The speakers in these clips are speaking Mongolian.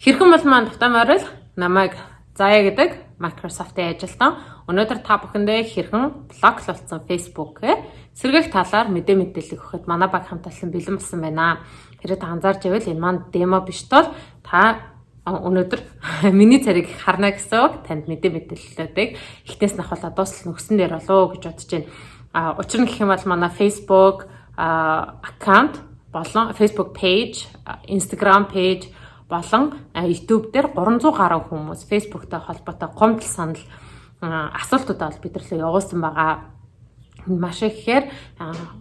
Хэрхэн бол маань Дутаа морил намайг Заяа гэдэг Microsoft-ийн ажилтан. Өнөөдөр та бүхэндээ хэрхэн блоклолцсон Facebook-ээ сэргээх талаар мэдээлэл өгөхөд манай баг хамталсан бэлэн болсон байна. Хэрэг та анзаарч байвал энэ маань демо биш тул та өнөөдөр миний царийг харна гэсэн үг танд мэдээллүүдийг эхнээс нь ахвал дуустал нөгсөн дээр болоо гэж бодож байна. Учир нь гэх юм бол манай Facebook аккаунт болон Facebook page, Instagram page болон YouTube дээр 300 гаруй хүмүүс Facebook-тай холбоотой гомдол санал асуултуудаа бол бидэрлээ явуулсан байгаа. Маш ихээр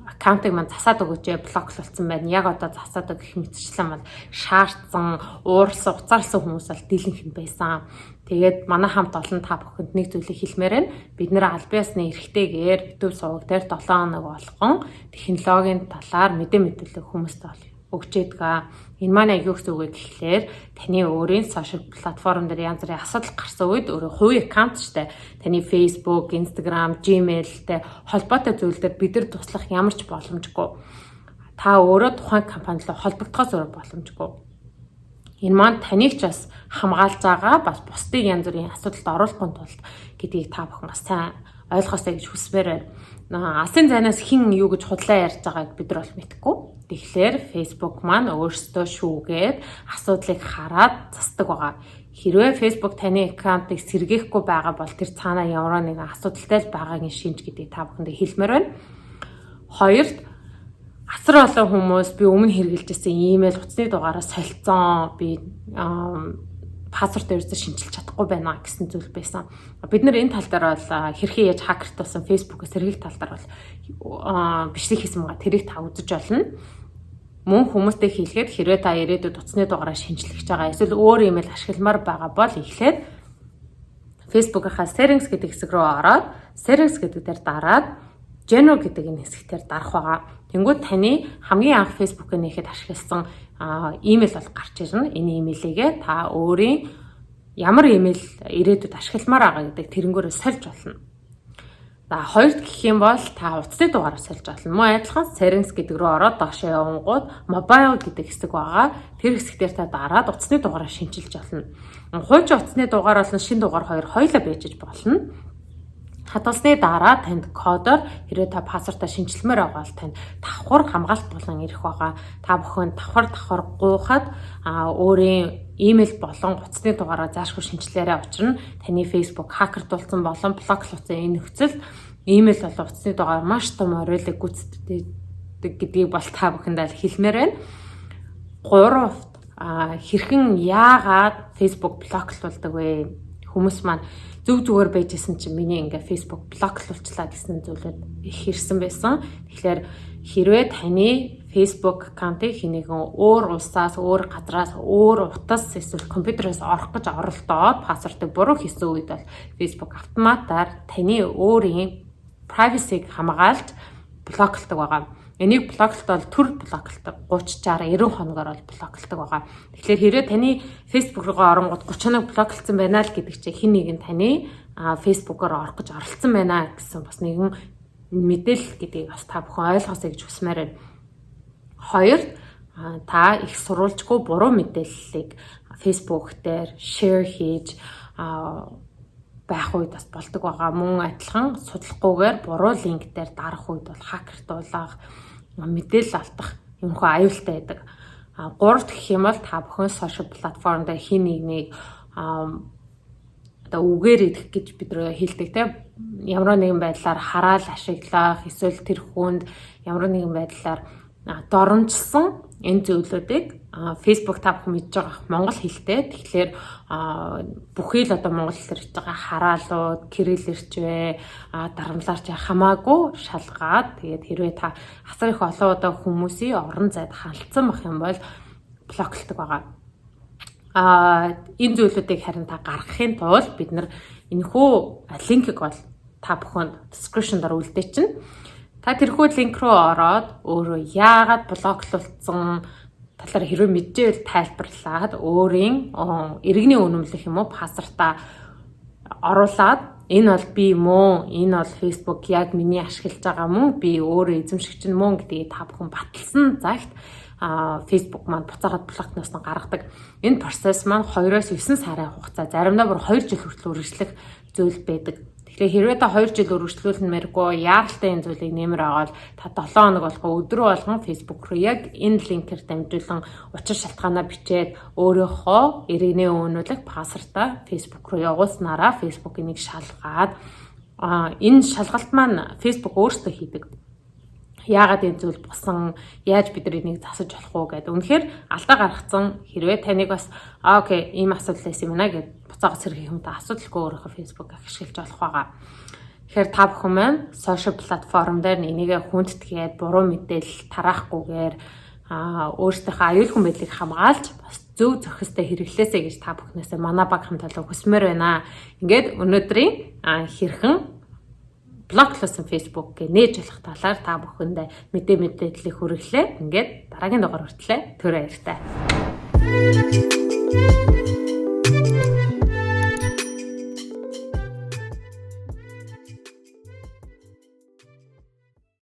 аккаунтыг маань засаад өгөөч, блоклолцсон байна. Яг одоо засаад өгөх мэтчлэн бол шаардсан, уурсан, уцаарлсан хүмүүс бол дийлэнх нь байсан. Тэгээд манай хамт олон та бүхэнд нэг зүйлийг хэлмээр байна. Бид нэр аль биесны эрхтэйгээр YouTube суваг дээр 7 хоног болгон технологийн талаар мэдээлэл хүмүүст өгч ядгаа. Энэ маань аягүй их зүг гэхлээр таны өөрийн сошиал платформ дээр янз бүрийн асуудал гарсан үед өөрөө хувийн аккаунт штэ таны Facebook, Instagram, Gmail-тэй холбоотой зүйлдер бид нар туслах ямар ч боломжгүй. Та өөрөө тухайн компанилаа холбогдохоос өөр боломжгүй. Энэ маань таныг ч бас хамгаалж байгаа бас бусдыг янз бүрийн асуудалд оруулахгүй тулд гэдгийг та бүхэн бас сайн ойлгоосэй гэж хүсмээр байна. Асын зайнаас хэн юу гэж худлаа ярьж байгааг бид нар бол мэдэхгүй. Тэгэхээр Facebook маань өөрсдөө шүүгээд асуудлыг хараад засдаг байгаа. Хэрвээ Facebook таны аккаунтыг сэргээхгүй байгаа бол тэр цаанаа ямар нэгэн асуудалтай л байгаагийн шинж гэдгийг та бүхэндээ хэлмээр байна. Хоёрт асар олон хүмүүс би өмнө хэрэгжилжсэн имэйл утасны дугаараа солилцсон. Би пассворд ерөөсөө шинжилж чадахгүй байна гэсэн зүйл байсан. Бид нэр энэ тал дээр бол хэрхэн яаж хакертуулсан Facebook-ээс сэргээх тал дээр бол бичлэг хийсэн байгаа. Тэрийг та үзэж болно. Мөн хүмүүстэй хэлэхэд хэрвээ та ирээдүйд утасны дугаараа шинжлэх гэж байгаа эсвэл өөр имэйл ашигламаар байгаа бол эхлээд Facebook-ийнхаа settings гэдэг хэсэг рүү ороод settings гэдэг дээр дараад general гэдэг энэ хэсгээр дарах байгаа. Тэнгүүд таны хамгийн анх Facebook-ыг нээхэд ашигласан имэйл бол гарч ирнэ. Энэ имэйлийгээ та өөрийн ямар имэйл ирээдүйд ашигламаар байгаа гэдэг тэрнгөөрөө сольж болно. За хоёрт гэх юм бол та утасны дугаараа сольж болно. Мөн адилхан settings гэдэг рүү ороод доошоо явангууд mobile гэдэг хэсэг байгаа. Тэр хэсгээр та дараад утасны дугаараа шинжилж болно. Хуучин утасны дугаар болон шинэ дугаар хоёулаа бийжиж болно. Хадгалсны дараа танд кодоор хэрвээ та пассвортаа шинжилмээр байгаа бол танд давхар хамгаалт болон ирэх байгаа. Та бүхэн давхар гуйхад өөрийн имэйл болон утасны дугаараа заашгүй шинжилээрэй. Учир нь таны Facebook хакертуулсан болон блоклуулсан энэ нөхцөлд имэйл болон утасны дугаар маш том оройлог гүйцэтгэдэг гэдгийг бол та бүхэндээ хэлмээр байна. Гуравт хэрхэн яагаад Facebook блоклуулдаг вэ? Хүмүүс маань зүг зүгээр байжсэн чинь миний ингээ Facebook блоклуулчлаа гэсэн зүйлүүд их ирсэн байсан. Тэгэхээр хэрвээ таны Facebook аккаунтыг хинэгэн өөр улсаас, өөр газраас, өөр утас эсвэл компьютероос орох гэж оролдоод пассвортыг буруу хийсэн үед бол Facebook автоматар таны өөрийн privacy-г хамгаалж блоклдог байгаа. Энийг блоклолтол төр блоклолдог 30, 60, 90 хоногоор бол блоклолдог байгаа. Тэгэхээр хэрвээ таны Facebook руу оронгууд 30 хоног блоклолцсон байна л гэдэг чинь хэн нэгэн таны Facebook-оор орох гэж оролцсон байна гэсэн бас нэгэн мэдээлэл гэдгийг бас та бүхэн ойлгоосэй гэж хүсмээр байна. Хоёрт та их сурвалжгүй буруу мэдээллийг Facebook дээр share хийж байх үед бас болдог байгаа. Мөн адилхан судлахгүйгээр буруу линк дээр дарах үед бол хакертуулах, мэдээлэл алдах юмхүү аюултай байдаг. Гуравт гэх юм бол та бүхэн сошиал платформ дээр хин нэгнийг одоо үгээр идэх гэж бид нэр хэлдэг те. Ямар нэгэн байдлаар хараал ашиглах, эсвэл тэр хүнд ямар нэгэн байдлаар доромжилсан энэ зүйлүүдийг Facebook та бүхэн мэдж байгаа монгол хэлтэй. Тэгэхээр бүхий л одоо монгол хэлээр хийж байгаа хараалууд, кирилл ирчвэ, дарамлаарч хамаагүй шалгаад тэгээд хэрвээ та асар их олон удаа хүмүүсийн орон зайд хандсан байх юм бол блоклдог байгаа. Энэ зүйлүүдийг харин та гаргахын тулд бид нар энэхүү линкийг бол та бүхэн description дээр үлдээчин. Та тэрхүү линк рүү ороод өөрөө яагаад блоклуулсан талаар хэрвээ мэдээвэл тайлбарлаад өөрийн иргэний үнэмлэх юм уу пассвортаа оруулаад энэ бол би мөн, энэ бол Facebook яг миний ашиглаж байгаа мөн, би өөрөө эзэмшигч нь мөн гэдгийг та бүхэн баталсан цагт Facebook маань буцаагаад блокноос нь гаргадаг. Энэ процесс маань 2-9 сарын хугацаа, заримдаа бүр 2 жил хүртэл үргэлжлэх зүйл байдаг. Тэгэхээр хэрвээ та 2 жил үргэлжлүүлнэмээргүй яаралтай энэ зүйлийг нэмэр аваад та 7 хоног болгоо өдрөө болгон Facebook руу яг энэ линкээр дамжуулан учир шалтгаанаа бичээд өөрийнхөө иргэний өгнүүлэх пассвортаа Facebook руу явуулснараа Facebook энийг шалгаад энэ шалгалт маань Facebook өөртөө хийдэг. Яагаад энэ зүйл босон, яаж бид энийг засаж болох вэ гэдэг. Үнэхээр алдаа гаргацсан хэрвээ таныг бас окей ийм асуудал байсан юм байна гэд буцаага сэргийх юмтай асуудалгүй өөрийнхөө Facebook ашиглаж болох байгаа. Тэгэхээр та бүхэн маань сошиал платформ дээр энийгээ хүндэтгээд буруу мэдээлэл тараахгүйгээр өөрсдийнхөө аюулгүй байдлыг хамгаалж бас зөв зохистой хэрэглээсэй гэж та бүхнээсээ манай баг хамталаа хүсмээр байна. Ингээд өнөөдрийн хэрхэн блоклсон Facebook гэ нээж болох талаар та бүхэндээ мэдээллийг хүргэлээ. Ингээд дараагийн дугаар хүртлээ. Түр баяртай.